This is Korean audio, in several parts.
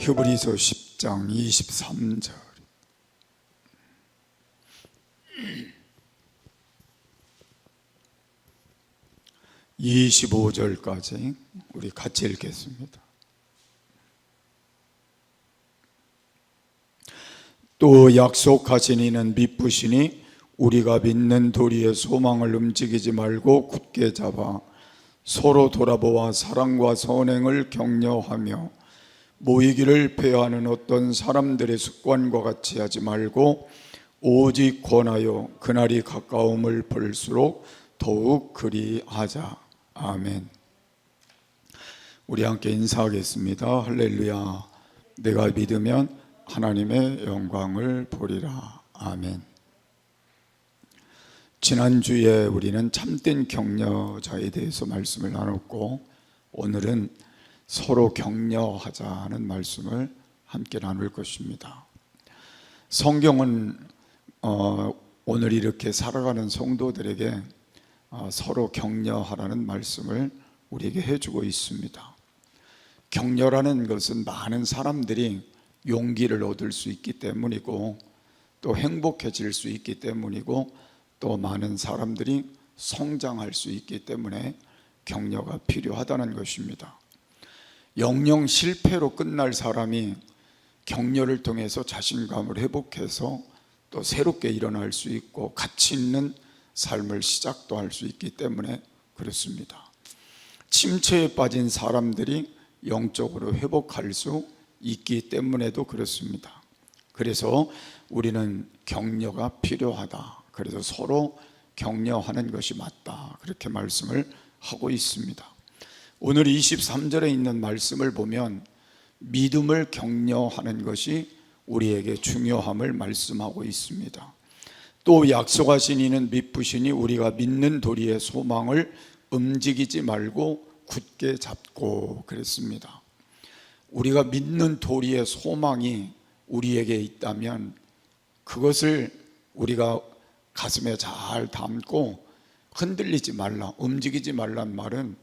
히브리서 10장 23절 25절까지 우리 같이 읽겠습니다. 또 약속하신 이는 미쁘시니 우리가 믿는 도리의 소망을 움직이지 말고 굳게 잡아 서로 돌아보아 사랑과 선행을 격려하며 모이기를 배하는 어떤 사람들의 습관과 같이 하지 말고 오직 권하여 그날이 가까움을 볼수록 더욱 그리하자. 아멘. 우리 함께 인사하겠습니다. 할렐루야. 내가 믿으면 하나님의 영광을 보리라. 아멘. 지난주에 우리는 참된 격려자에 대해서 말씀을 나눴고, 오늘은 서로 격려하자는 말씀을 함께 나눌 것입니다. 성경은 오늘 이렇게 살아가는 성도들에게 서로 격려하라는 말씀을 우리에게 해주고 있습니다. 격려라는 것은 많은 사람들이 용기를 얻을 수 있기 때문이고, 또 행복해질 수 있기 때문이고, 또 많은 사람들이 성장할 수 있기 때문에 격려가 필요하다는 것입니다. 영영 실패로 끝날 사람이 격려를 통해서 자신감을 회복해서 또 새롭게 일어날 수 있고 가치 있는 삶을 시작도 할 수 있기 때문에 그렇습니다. 침체에 빠진 사람들이 영적으로 회복할 수 있기 때문에도 그렇습니다. 그래서 우리는 격려가 필요하다. 그래서 서로 격려하는 것이 맞다. 그렇게 말씀을 하고 있습니다. 오늘 23절에 있는 말씀을 보면 믿음을 격려하는 것이 우리에게 중요함을 말씀하고 있습니다. 또 약속하신 이는 미쁘시니 우리가 믿는 도리의 소망을 움직이지 말고 굳게 잡고 그랬습니다. 우리가 믿는 도리의 소망이 우리에게 있다면 그것을 우리가 가슴에 잘 담고 흔들리지 말라, 움직이지 말란 말은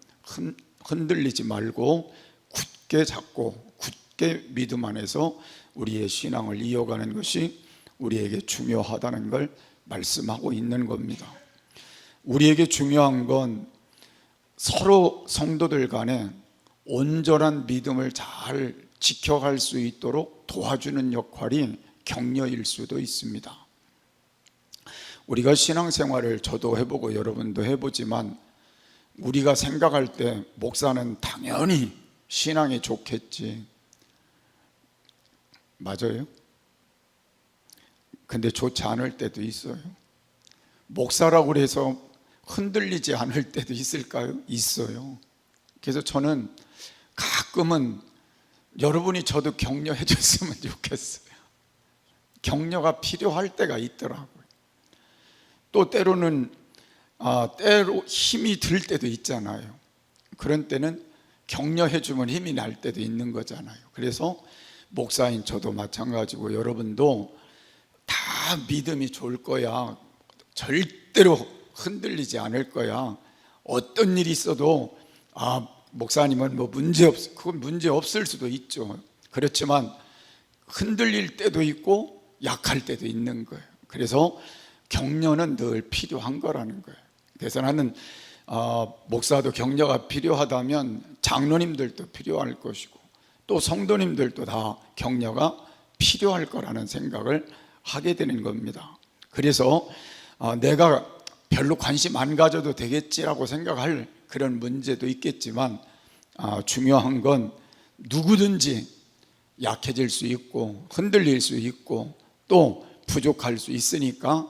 흔들리지 말고 굳게 잡고 굳게 믿음 안에서 우리의 신앙을 이어가는 것이 우리에게 중요하다는 걸 말씀하고 있는 겁니다. 우리에게 중요한 건 서로 성도들 간에 온전한 믿음을 잘 지켜갈 수 있도록 도와주는 역할이 격려일 수도 있습니다. 우리가 신앙생활을 저도 해보고 여러분도 해보지만 우리가 생각할 때 목사는 당연히 신앙이 좋겠지. 맞아요? 근데 좋지 않을 때도 있어요. 목사라고 해서 흔들리지 않을 때도 있을까요? 있어요. 그래서 저는 가끔은 여러분이 저도 격려해 줬으면 좋겠어요. 격려가 필요할 때가 있더라고요. 또 때로는 때로 힘이 들 때도 있잖아요. 그런 때는 격려해 주면 힘이 날 때도 있는 거잖아요. 그래서 목사인 저도 마찬가지고 여러분도 다 믿음이 좋을 거야. 절대로 흔들리지 않을 거야. 어떤 일이 있어도 목사님은 그건 문제 없을 수도 있죠. 그렇지만 흔들릴 때도 있고 약할 때도 있는 거예요. 그래서 격려는 늘 필요한 거라는 거예요. 그래서 나는 목사도 격려가 필요하다면 장로님들도 필요할 것이고 또 성도님들도 다 격려가 필요할 거라는 생각을 하게 되는 겁니다. 그래서 내가 별로 관심 안 가져도 되겠지라고 생각할 그런 문제도 있겠지만 중요한 건 누구든지 약해질 수 있고 흔들릴 수 있고 또 부족할 수 있으니까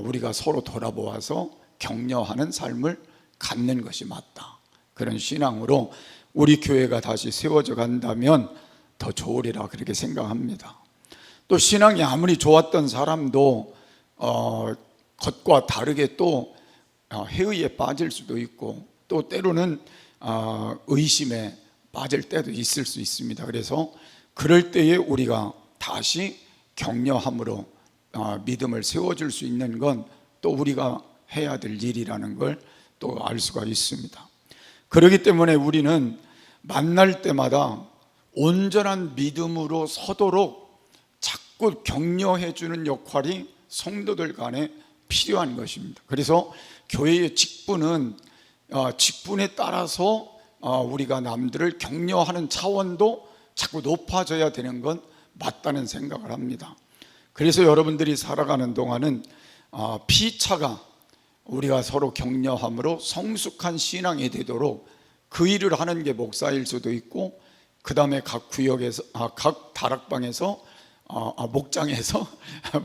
우리가 서로 돌아보아서 격려하는 삶을 갖는 것이 맞다. 그런 신앙으로 우리 교회가 다시 세워져 간다면 더 좋으리라 그렇게 생각합니다. 또 신앙이 아무리 좋았던 사람도 겉과 다르게 또 회의에 빠질 수도 있고 또 때로는 의심에 빠질 때도 있을 수 있습니다. 그래서 그럴 때에 우리가 다시 격려함으로 믿음을 세워줄 수 있는 건 또 우리가 해야 될 일이라는 걸 또 알 수가 있습니다. 그렇기 때문에 우리는 만날 때마다 온전한 믿음으로 서도록 자꾸 격려해 주는 역할이 성도들 간에 필요한 것입니다. 그래서 교회의 직분은 직분에 따라서 우리가 남들을 격려하는 차원도 자꾸 높아져야 되는 건 맞다는 생각을 합니다. 그래서 여러분들이 살아가는 동안은 피차가 우리가 서로 격려함으로 성숙한 신앙이 되도록 그 일을 하는 게 목사일 수도 있고, 그 다음에 각 구역에서 각 다락방에서 목장에서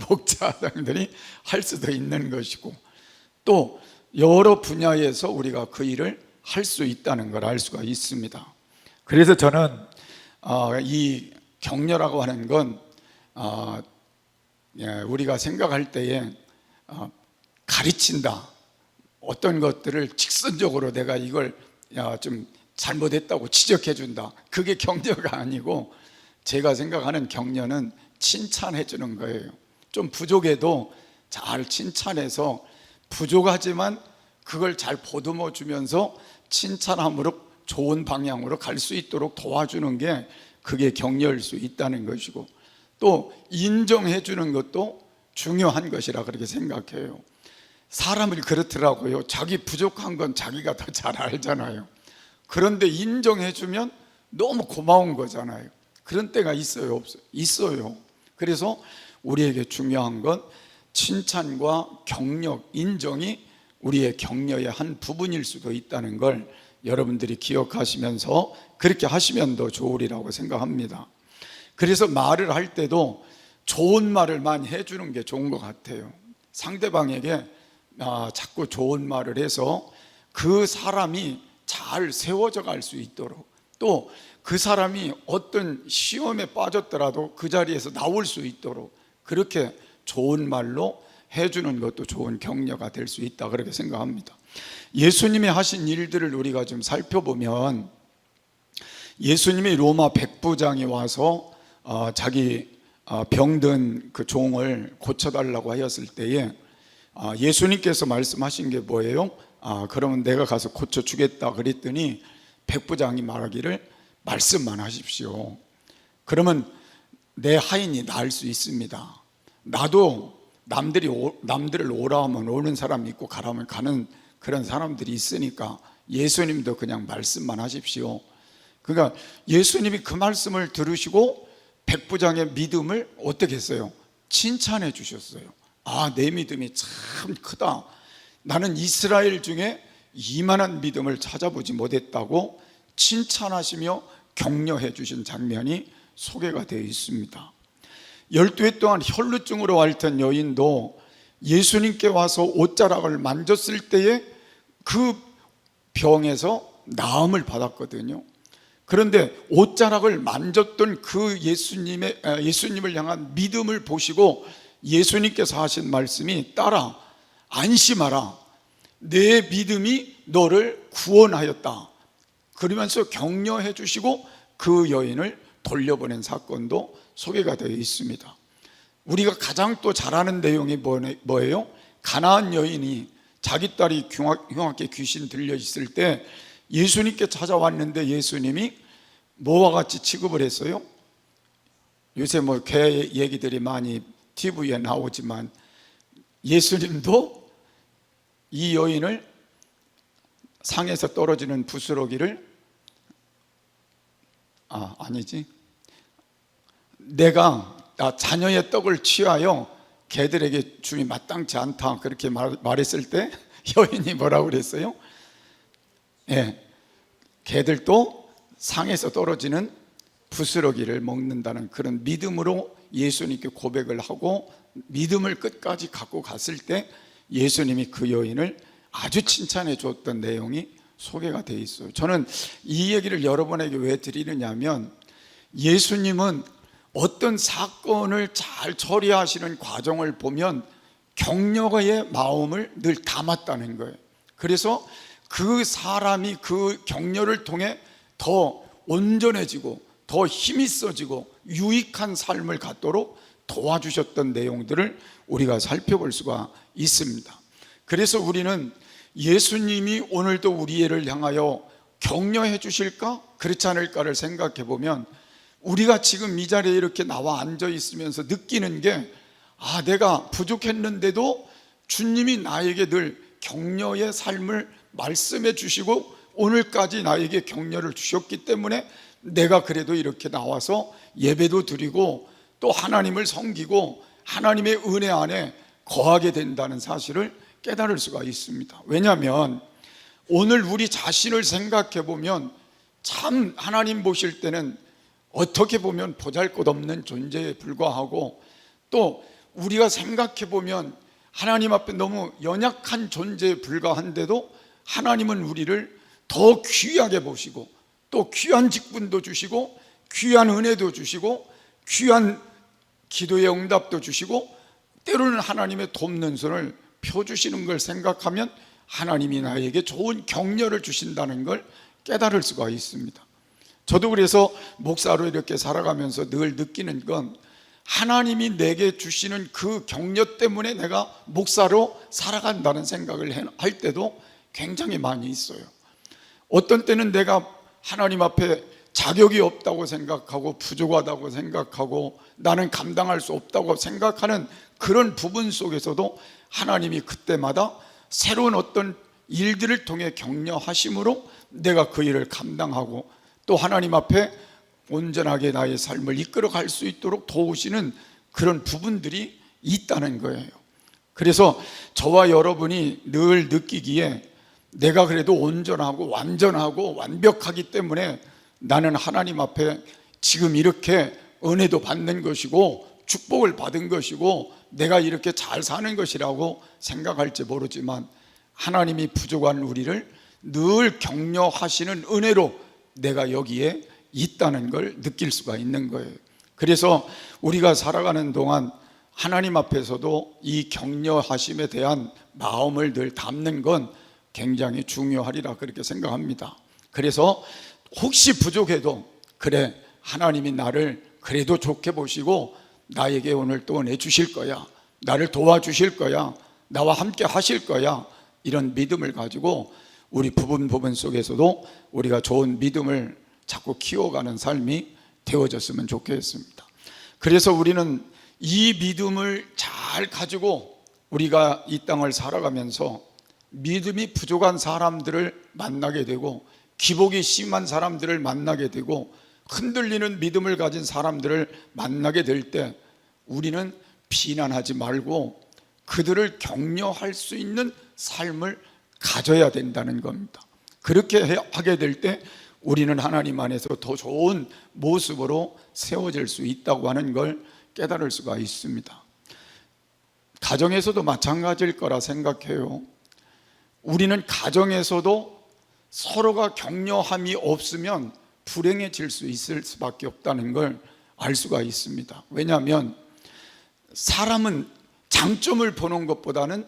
목자들이 할 수도 있는 것이고, 또 여러 분야에서 우리가 그 일을 할 수 있다는 걸 알 수가 있습니다. 그래서 저는 이 격려라고 하는 건 우리가 생각할 때에 가르친다, 어떤 것들을 직선적으로 내가 이걸 좀 잘못했다고 지적해 준다, 그게 격려가 아니고, 제가 생각하는 격려는 칭찬해 주는 거예요. 좀 부족해도 잘 칭찬해서, 부족하지만 그걸 잘 보듬어 주면서 칭찬함으로 좋은 방향으로 갈 수 있도록 도와주는 게, 그게 격려일 수 있다는 것이고, 또 인정해 주는 것도 중요한 것이라 그렇게 생각해요. 사람이 그렇더라고요. 자기 부족한 건 자기가 더 잘 알잖아요. 그런데 인정해 주면 너무 고마운 거잖아요. 그런 때가 있어요, 없어요? 있어요. 그래서 우리에게 중요한 건 칭찬과 격려, 인정이 우리의 격려의 한 부분일 수도 있다는 걸 여러분들이 기억하시면서 그렇게 하시면 더 좋으리라고 생각합니다. 그래서 말을 할 때도 좋은 말을 많이 해주는 게 좋은 것 같아요. 상대방에게 자꾸 좋은 말을 해서 그 사람이 잘 세워져 갈 수 있도록, 또 그 사람이 어떤 시험에 빠졌더라도 그 자리에서 나올 수 있도록 그렇게 좋은 말로 해주는 것도 좋은 격려가 될 수 있다, 그렇게 생각합니다. 예수님이 하신 일들을 우리가 좀 살펴보면, 예수님이 로마 백부장이 와서 자기 병든 그 종을 고쳐달라고 하였을 때에 예수님께서 말씀하신 게 뭐예요? 그러면 내가 가서 고쳐주겠다 그랬더니 백부장이 말하기를 말씀만 하십시오. 그러면 내 하인이 나을 수 있습니다. 나도 남들을 오라 하면 오는 사람이 있고 가라 하면 가는 그런 사람들이 있으니까 예수님도 그냥 말씀만 하십시오. 그러니까 예수님이 그 말씀을 들으시고 백부장의 믿음을 어떻게 했어요? 칭찬해 주셨어요. 내 믿음이 참 크다. 나는 이스라엘 중에 이만한 믿음을 찾아보지 못했다고 칭찬하시며 격려해 주신 장면이 소개가 되어 있습니다. 12해 동안 혈루증으로 앓던 여인도 예수님께 와서 옷자락을 만졌을 때에 그 병에서 나음을 받았거든요. 그런데 옷자락을 만졌던 그 예수님을 향한 믿음을 보시고 예수님께서 하신 말씀이, 딸아 안심하라, 내 믿음이 너를 구원하였다. 그러면서 격려해 주시고 그 여인을 돌려보낸 사건도 소개가 되어 있습니다. 우리가 가장 또 잘 아는 내용이 뭐예요? 가나안 여인이 자기 딸이 흉악게 귀신 들려 있을 때 예수님께 찾아왔는데 예수님이 뭐와 같이 취급을 했어요? 요새 개 얘기들이 많이 TV에 나오지만 예수님도 이 여인을 상에서 떨어지는 부스러기를 내가 자녀의 떡을 취하여 개들에게 줌이 마땅치 않다, 그렇게 말했을 때 여인이 뭐라고 그랬어요? 개들도 상에서 떨어지는 부스러기를 먹는다는 그런 믿음으로 예수님께 고백을 하고 믿음을 끝까지 갖고 갔을 때 예수님이 그 여인을 아주 칭찬해 줬던 내용이 소개가 되어 있어요. 저는 이 얘기를 여러분에게 왜 드리느냐면, 예수님은 어떤 사건을 잘 처리하시는 과정을 보면 격려의 마음을 늘 담았다는 거예요. 그래서 그 사람이 그 격려를 통해 더 온전해지고 더 힘이 있어지고 유익한 삶을 갖도록 도와주셨던 내용들을 우리가 살펴볼 수가 있습니다. 그래서 우리는 예수님이 오늘도 우리를 향하여 격려해 주실까? 그렇지 않을까를 생각해 보면, 우리가 지금 이 자리에 이렇게 나와 앉아 있으면서 느끼는 게, 내가 부족했는데도 주님이 나에게 늘 격려의 삶을 말씀해 주시고 오늘까지 나에게 격려를 주셨기 때문에 내가 그래도 이렇게 나와서 예배도 드리고 또 하나님을 섬기고 하나님의 은혜 안에 거하게 된다는 사실을 깨달을 수가 있습니다. 왜냐하면 오늘 우리 자신을 생각해 보면 참 하나님 보실 때는 어떻게 보면 보잘것없는 존재에 불과하고, 또 우리가 생각해 보면 하나님 앞에 너무 연약한 존재에 불과한데도 하나님은 우리를 더 귀하게 보시고 또 귀한 직분도 주시고 귀한 은혜도 주시고 귀한 기도의 응답도 주시고 때로는 하나님의 돕는 손을 펴주시는 걸 생각하면 하나님이 나에게 좋은 격려를 주신다는 걸 깨달을 수가 있습니다. 저도 그래서 목사로 이렇게 살아가면서 늘 느끼는 건, 하나님이 내게 주시는 그 격려 때문에 내가 목사로 살아간다는 생각을 할 때도 굉장히 많이 있어요. 어떤 때는 내가 하나님 앞에 자격이 없다고 생각하고 부족하다고 생각하고 나는 감당할 수 없다고 생각하는 그런 부분 속에서도 하나님이 그때마다 새로운 어떤 일들을 통해 격려하심으로 내가 그 일을 감당하고 또 하나님 앞에 온전하게 나의 삶을 이끌어 갈 수 있도록 도우시는 그런 부분들이 있다는 거예요. 그래서 저와 여러분이 늘 느끼기에 내가 그래도 온전하고 완전하고 완벽하기 때문에 나는 하나님 앞에 지금 이렇게 은혜도 받는 것이고 축복을 받은 것이고 내가 이렇게 잘 사는 것이라고 생각할지 모르지만, 하나님이 부족한 우리를 늘 격려하시는 은혜로 내가 여기에 있다는 걸 느낄 수가 있는 거예요. 그래서 우리가 살아가는 동안 하나님 앞에서도 이 격려하심에 대한 마음을 늘 담는 건 굉장히 중요하리라 그렇게 생각합니다. 그래서 혹시 부족해도 그래, 하나님이 나를 그래도 좋게 보시고 나에게 오늘 또 은혜 주실 거야, 나를 도와주실 거야, 나와 함께 하실 거야, 이런 믿음을 가지고 우리 부분 속에서도 우리가 좋은 믿음을 자꾸 키워가는 삶이 되어졌으면 좋겠습니다. 그래서 우리는 이 믿음을 잘 가지고 우리가 이 땅을 살아가면서 믿음이 부족한 사람들을 만나게 되고 기복이 심한 사람들을 만나게 되고 흔들리는 믿음을 가진 사람들을 만나게 될 때 우리는 비난하지 말고 그들을 격려할 수 있는 삶을 가져야 된다는 겁니다. 그렇게 하게 될 때 우리는 하나님 안에서 더 좋은 모습으로 세워질 수 있다고 하는 걸 깨달을 수가 있습니다. 가정에서도 마찬가지일 거라 생각해요. 우리는 가정에서도 서로가 격려함이 없으면 불행해질 수 있을 수밖에 없다는 걸 알 수가 있습니다. 왜냐하면 사람은 장점을 보는 것보다는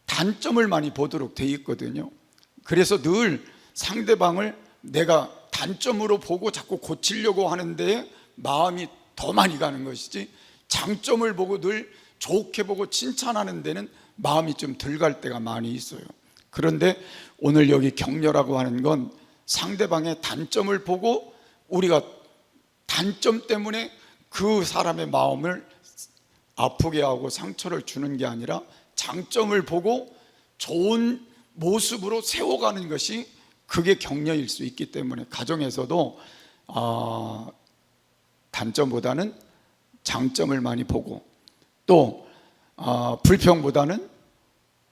단점을 많이 보도록 돼 있거든요. 그래서 늘 상대방을 내가 단점으로 보고 자꾸 고치려고 하는데 마음이 더 많이 가는 것이지, 장점을 보고 늘 좋게 보고 칭찬하는 데는 마음이 좀 덜 갈 때가 많이 있어요. 그런데 오늘 여기 격려라고 하는 건 상대방의 단점을 보고 우리가 단점 때문에 그 사람의 마음을 아프게 하고 상처를 주는 게 아니라 장점을 보고 좋은 모습으로 세워가는 것이 그게 격려일 수 있기 때문에 가정에서도 단점보다는 장점을 많이 보고 또 불평보다는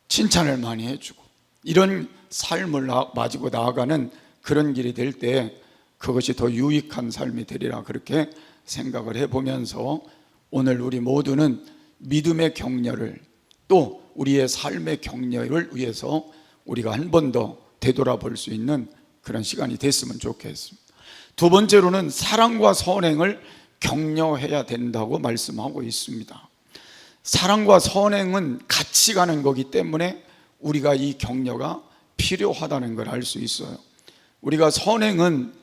칭찬을 많이 해주고 이런 삶을 가지고 나아가는 그런 길이 될 때 그것이 더 유익한 삶이 되리라 그렇게 생각을 해보면서 오늘 우리 모두는 믿음의 격려를 또 우리의 삶의 격려를 위해서 우리가 한 번 더 되돌아볼 수 있는 그런 시간이 됐으면 좋겠습니다. 두 번째로는 사랑과 선행을 격려해야 된다고 말씀하고 있습니다. 사랑과 선행은 같이 가는 거기 때문에 우리가 이 격려가 필요하다는 걸 알 수 있어요. 우리가 선행은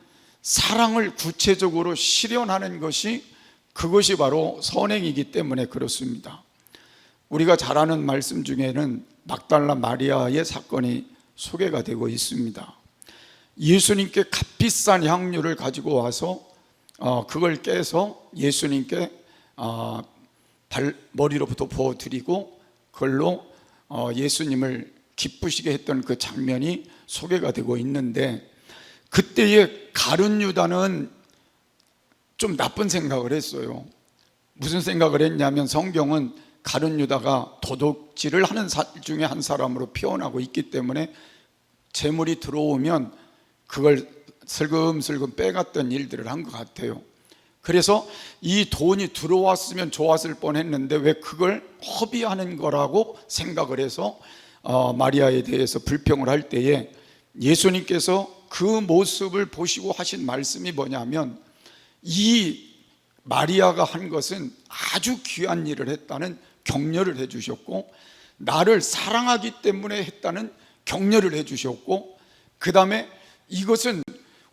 사랑을 구체적으로 실현하는 것이 그것이 바로 선행이기 때문에 그렇습니다. 우리가 잘 아는 말씀 중에는 막달라 마리아의 사건이 소개가 되고 있습니다. 예수님께 값비싼 향유를 가지고 와서 그걸 깨서 예수님께 머리로부터 부어드리고 그걸로 예수님을 기쁘시게 했던 그 장면이 소개가 되고 있는데, 그때의 가룟 유다는 좀 나쁜 생각을 했어요. 무슨 생각을 했냐면, 성경은 가룟 유다가 도둑질을 하는 중에 한 사람으로 표현하고 있기 때문에 재물이 들어오면 그걸 슬금슬금 빼갔던 일들을 한 것 같아요. 그래서 이 돈이 들어왔으면 좋았을 뻔했는데 왜 그걸 허비하는 거라고 생각을 해서 마리아에 대해서 불평을 할 때에 예수님께서 그 모습을 보시고 하신 말씀이 뭐냐면, 이 마리아가 한 것은 아주 귀한 일을 했다는 격려를 해주셨고, 나를 사랑하기 때문에 했다는 격려를 해주셨고, 그 다음에 이것은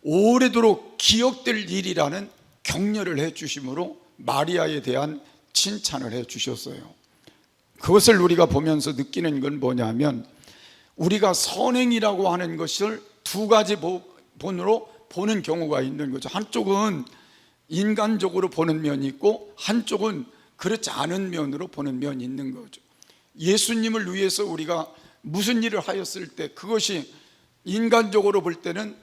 오래도록 기억될 일이라는 격려를 해주심으로 마리아에 대한 칭찬을 해주셨어요. 그것을 우리가 보면서 느끼는 건 뭐냐면, 우리가 선행이라고 하는 것을 두 가지 본으로 보는 경우가 있는 거죠. 한쪽은 인간적으로 보는 면이 있고, 한쪽은 그렇지 않은 면으로 보는 면이 있는 거죠. 예수님을 위해서 우리가 무슨 일을 하였을 때 그것이 인간적으로 볼 때는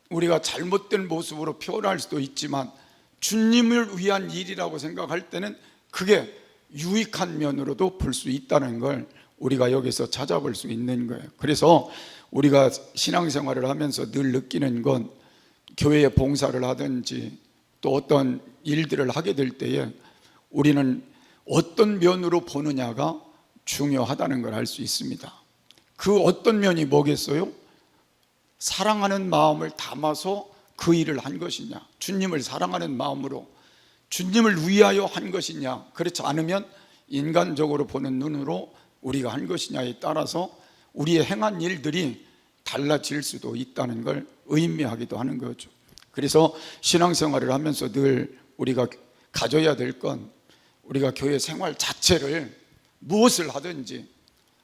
우리가 잘못된 모습으로 표현할 수도 있지만, 주님을 위한 일이라고 생각할 때는 그게 유익한 면으로도 볼 수 있다는 걸 우리가 여기서 찾아볼 수 있는 거예요. 그래서 우리가 신앙생활을 하면서 늘 느끼는 건, 교회에 봉사를 하든지 또 어떤 일들을 하게 될 때에 우리는 어떤 면으로 보느냐가 중요하다는 걸 알 수 있습니다. 그 어떤 면이 뭐겠어요? 사랑하는 마음을 담아서 그 일을 한 것이냐, 주님을 사랑하는 마음으로 주님을 위하여 한 것이냐, 그렇지 않으면 인간적으로 보는 눈으로 우리가 한 것이냐에 따라서 우리의 행한 일들이 달라질 수도 있다는 걸 의미하기도 하는 거죠. 그래서 신앙생활을 하면서 늘 우리가 가져야 될 건, 우리가 교회 생활 자체를 무엇을 하든지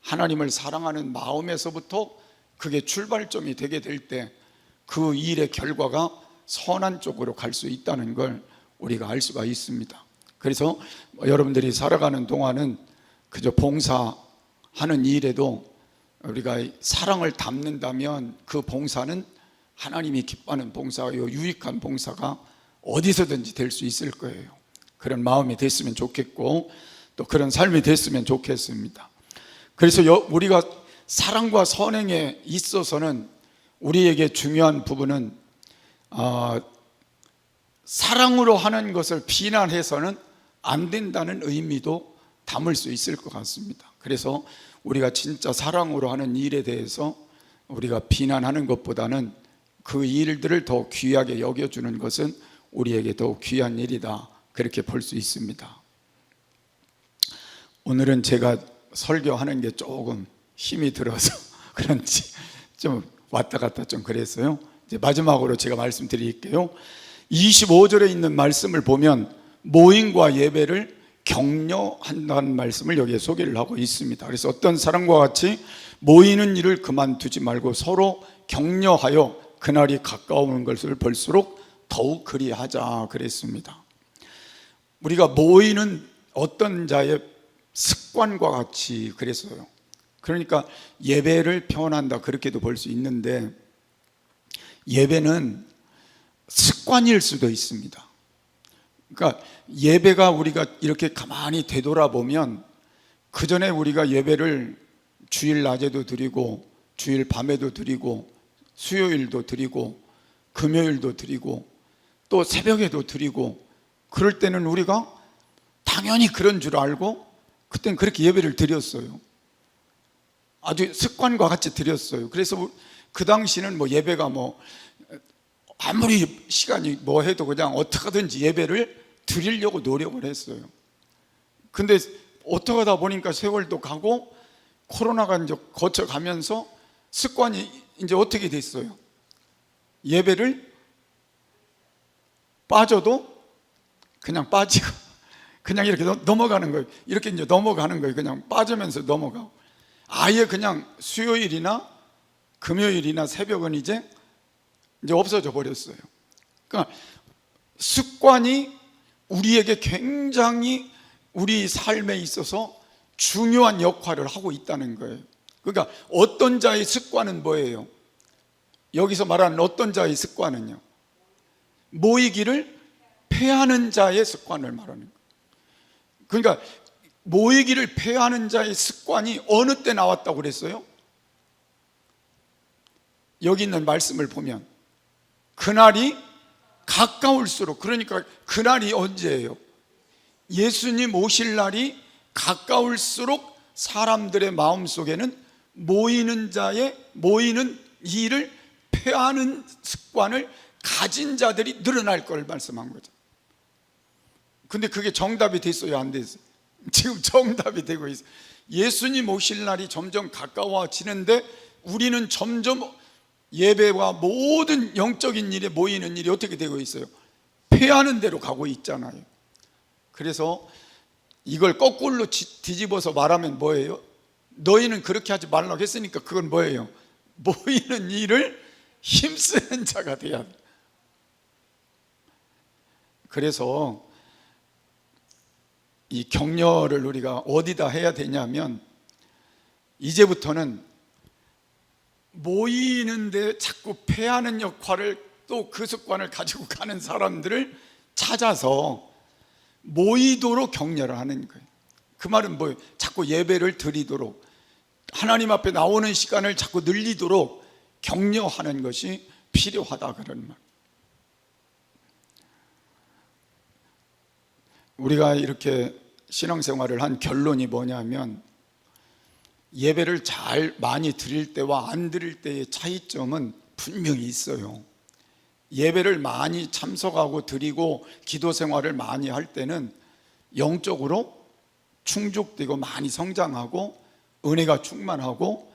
하나님을 사랑하는 마음에서부터 그게 출발점이 되게 될 때 그 일의 결과가 선한 쪽으로 갈 수 있다는 걸 우리가 알 수가 있습니다. 그래서 여러분들이 살아가는 동안은 그저 봉사하는 일에도 우리가 사랑을 담는다면 그 봉사는 하나님이 기뻐하는 봉사요, 유익한 봉사가 어디서든지 될 수 있을 거예요. 그런 마음이 됐으면 좋겠고, 또 그런 삶이 됐으면 좋겠습니다. 그래서 우리가 사랑과 선행에 있어서는 우리에게 중요한 부분은 사랑으로 하는 것을 비난해서는 안 된다는 의미도 담을 수 있을 것 같습니다. 그래서 우리가 진짜 사랑으로 하는 일에 대해서 우리가 비난하는 것보다는 그 일들을 더 귀하게 여겨주는 것은 우리에게 더 귀한 일이다, 그렇게 볼 수 있습니다. 오늘은 제가 설교하는 게 조금 힘이 들어서 그런지 좀 왔다 갔다 좀 그랬어요. 이제 마지막으로 제가 말씀드릴게요. 25절에 있는 말씀을 보면 모임과 예배를 격려한다는 말씀을 여기에 소개를 하고 있습니다. 그래서 어떤 사람과 같이 모이는 일을 그만두지 말고 서로 격려하여 그날이 가까우는 것을 볼수록 더욱 그리하자 그랬습니다. 우리가 모이는 어떤 자의 습관과 같이 그랬어요. 그러니까 예배를 표현한다, 그렇게도 볼 수 있는데, 예배는 습관일 수도 있습니다. 그러니까 예배가 우리가 이렇게 가만히 되돌아보면, 그 전에 우리가 예배를 주일 낮에도 드리고 주일 밤에도 드리고 수요일도 드리고 금요일도 드리고 또 새벽에도 드리고, 그럴 때는 우리가 당연히 그런 줄 알고 그때는 그렇게 예배를 드렸어요. 아주 습관과 같이 드렸어요. 그래서 그 당시는 뭐 예배가 뭐 아무리 시간이 뭐 해도 그냥 어떻게 하든지 예배를 드리려고 노력을 했어요. 근데 어떻게 하다 보니까 세월도 가고 코로나가 이제 거쳐가면서 습관이 이제 어떻게 됐어요? 예배를 빠져도 그냥 빠지고 그냥 이렇게 넘어가는 거예요. 이렇게 이제 넘어가는 거예요. 그냥 빠지면서 넘어가고, 아예 그냥 수요일이나 금요일이나 새벽은 이제 없어져 버렸어요. 그러니까 습관이 우리에게 굉장히 우리 삶에 있어서 중요한 역할을 하고 있다는 거예요. 그러니까 어떤 자의 습관은 뭐예요? 여기서 말하는 어떤 자의 습관은요, 모이기를 패하는 자의 습관을 말하는 거예요. 그러니까 모이기를 패하는 자의 습관이 어느 때 나왔다고 그랬어요? 여기 있는 말씀을 보면 그날이 가까울수록, 그러니까 그날이 언제예요? 예수님 오실 날이 가까울수록 사람들의 마음속에는 모이는 일을 패하는 습관을 가진 자들이 늘어날 걸 말씀한 거죠. 근데 그게 정답이 됐어요, 안 됐어요? 지금 정답이 되고 있어요. 예수님 오실 날이 점점 가까워지는데 우리는 점점 예배와 모든 영적인 일에 모이는 일이 어떻게 되고 있어요? 패하는 대로 가고 있잖아요. 그래서 이걸 거꾸로 뒤집어서 말하면 뭐예요? 너희는 그렇게 하지 말라고 했으니까 그건 뭐예요? 모이는 일을 힘쓰는 자가 돼야 돼. 그래서 이 격려를 우리가 어디다 해야 되냐면, 이제부터는 모이는데 자꾸 패하는 역할을, 또 그 습관을 가지고 가는 사람들을 찾아서 모이도록 격려를 하는 거예요. 그 말은 뭐예요? 자꾸 예배를 드리도록, 하나님 앞에 나오는 시간을 자꾸 늘리도록 격려하는 것이 필요하다, 그런 말. 우리가 이렇게 신앙생활을 한 결론이 뭐냐면, 예배를 잘 많이 드릴 때와 안 드릴 때의 차이점은 분명히 있어요. 예배를 많이 참석하고 드리고 기도 생활을 많이 할 때는 영적으로 충족되고 많이 성장하고 은혜가 충만하고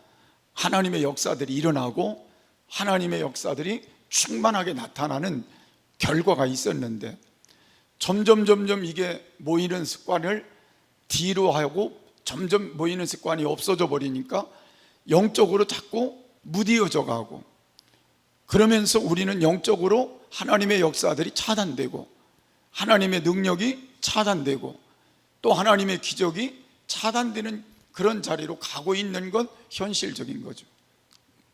하나님의 역사들이 일어나고 하나님의 역사들이 충만하게 나타나는 결과가 있었는데, 점점 이게 모이는 습관을 뒤로 하고 점점 모이는 습관이 없어져 버리니까 영적으로 자꾸 무디어져 가고, 그러면서 우리는 영적으로 하나님의 역사들이 차단되고 하나님의 능력이 차단되고 또 하나님의 기적이 차단되는 그런 자리로 가고 있는 건 현실적인 거죠.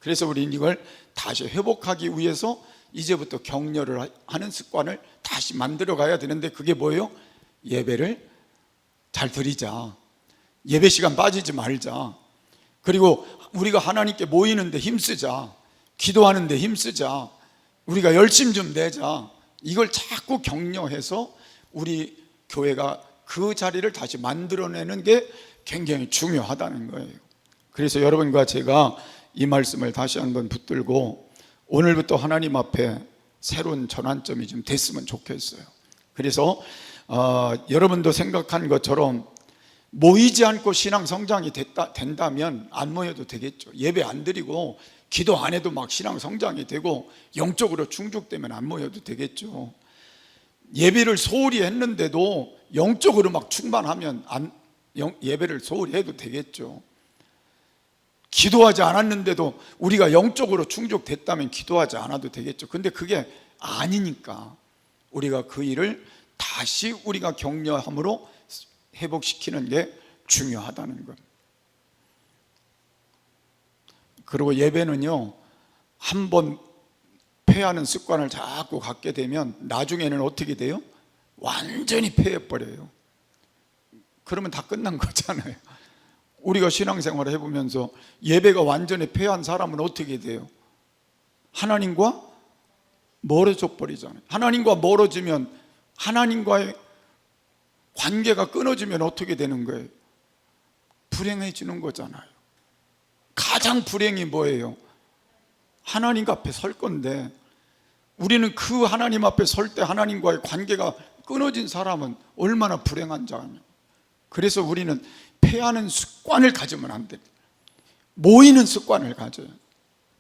그래서 우리는 이걸 다시 회복하기 위해서 이제부터 격려를 하는 습관을 다시 만들어 가야 되는데, 그게 뭐예요? 예배를 잘 드리자, 예배 시간 빠지지 말자, 그리고 우리가 하나님께 모이는데 힘쓰자, 기도하는데 힘쓰자, 우리가 열심 좀 내자, 이걸 자꾸 격려해서 우리 교회가 그 자리를 다시 만들어내는 게 굉장히 중요하다는 거예요. 그래서 여러분과 제가 이 말씀을 다시 한번 붙들고 오늘부터 하나님 앞에 새로운 전환점이 좀 됐으면 좋겠어요. 그래서 여러분도 생각한 것처럼 모이지 않고 신앙 성장이 된다면 안 모여도 되겠죠. 예배 안 드리고 기도 안 해도 막 신앙 성장이 되고 영적으로 충족되면 안 모여도 되겠죠. 예배를 소홀히 했는데도 영적으로 막 충만하면 예배를 소홀히 해도 되겠죠. 기도하지 않았는데도 우리가 영적으로 충족됐다면 기도하지 않아도 되겠죠. 근데 그게 아니니까 우리가 그 일을 다시 우리가 격려함으로 회복시키는 게 중요하다는 것. 그리고 예배는요, 한번 패하는 습관을 자꾸 갖게 되면 나중에는 어떻게 돼요? 완전히 패해버려요. 그러면 다 끝난 거잖아요. 우리가 신앙생활을 해보면서 예배가 완전히 패한 사람은 어떻게 돼요? 하나님과 멀어져 버리잖아요. 하나님과 멀어지면, 하나님과의 관계가 끊어지면 어떻게 되는 거예요? 불행해지는 거잖아요. 가장 불행이 뭐예요? 하나님 앞에 설 건데, 우리는 그 하나님 앞에 설 때 하나님과의 관계가 끊어진 사람은 얼마나 불행한 자냐. 그래서 우리는 패하는 습관을 가지면 안 돼. 모이는 습관을 가져요.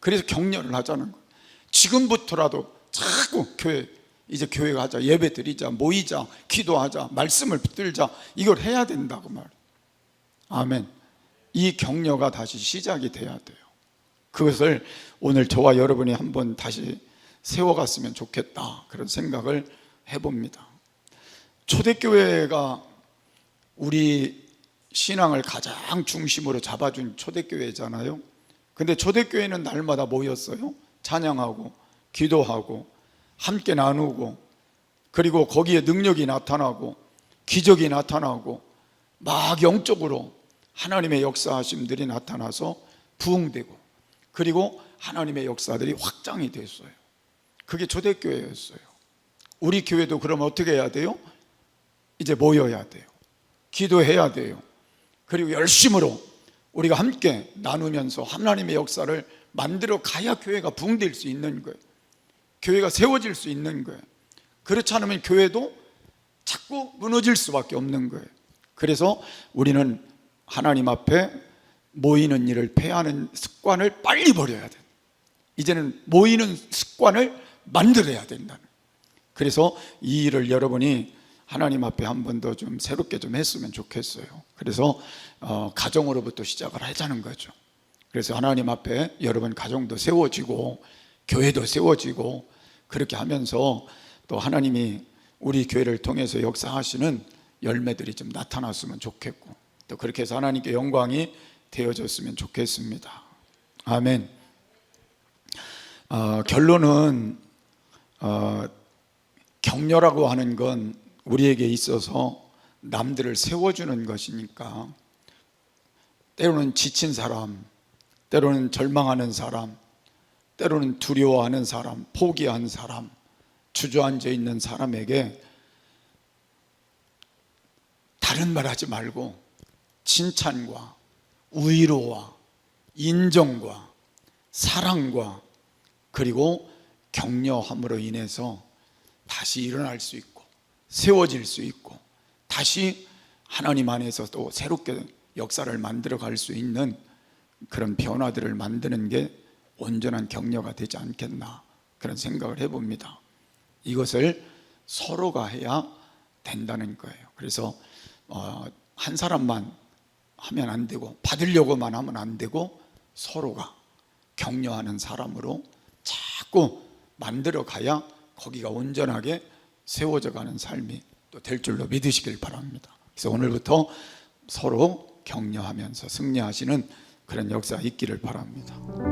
그래서 격려를 하자는 거예요. 지금부터라도 자꾸 이제 교회 가자, 예배 드리자, 모이자, 기도하자, 말씀을 붙들자, 이걸 해야 된다고 말이에요. 아멘. 이 격려가 다시 시작이 돼야 돼요. 그것을 오늘 저와 여러분이 한번 다시 세워갔으면 좋겠다, 그런 생각을 해봅니다. 초대교회가 우리 신앙을 가장 중심으로 잡아준 초대교회잖아요. 근데 초대교회는 날마다 모였어요. 찬양하고 기도하고 함께 나누고, 그리고 거기에 능력이 나타나고 기적이 나타나고 막 영적으로 하나님의 역사하심들이 나타나서 부흥되고, 그리고 하나님의 역사들이 확장이 됐어요. 그게 초대교회였어요. 우리 교회도 그럼 어떻게 해야 돼요? 이제 모여야 돼요. 기도해야 돼요. 그리고 열심으로 우리가 함께 나누면서 하나님의 역사를 만들어 가야 교회가 부흥될 수 있는 거예요. 교회가 세워질 수 있는 거예요. 그렇지 않으면 교회도 자꾸 무너질 수밖에 없는 거예요. 그래서 우리는 하나님 앞에 모이는 일을 폐하는 습관을 빨리 버려야 돼요. 이제는 모이는 습관을 만들어야 된다는. 그래서 이 일을 여러분이 하나님 앞에 한 번 더 좀 새롭게 좀 했으면 좋겠어요. 그래서 가정으로부터 시작을 하자는 거죠. 그래서 하나님 앞에 여러분 가정도 세워지고 교회도 세워지고, 그렇게 하면서 또 하나님이 우리 교회를 통해서 역사하시는 열매들이 좀 나타났으면 좋겠고, 또 그렇게 해서 하나님께 영광이 되어졌으면 좋겠습니다. 아멘. 결론은 격려라고 하는 건 우리에게 있어서 남들을 세워주는 것이니까, 때로는 지친 사람, 때로는 절망하는 사람, 때로는 두려워하는 사람, 포기한 사람, 주저앉아 있는 사람에게 다른 말 하지 말고 칭찬과 위로와 인정과 사랑과 그리고 격려함으로 인해서 다시 일어날 수 있고 세워질 수 있고 다시 하나님 안에서 또 새롭게 역사를 만들어 갈 수 있는 그런 변화들을 만드는 게 온전한 격려가 되지 않겠나, 그런 생각을 해봅니다. 이것을 서로가 해야 된다는 거예요. 그래서 한 사람만 하면 안 되고 받으려고만 하면 안 되고 서로가 격려하는 사람으로 자꾸 만들어 가야 거기가 온전하게 세워져 가는 삶이 또 될 줄로 믿으시길 바랍니다. 그래서 오늘부터 서로 격려하면서 승리하시는 그런 역사 있기를 바랍니다.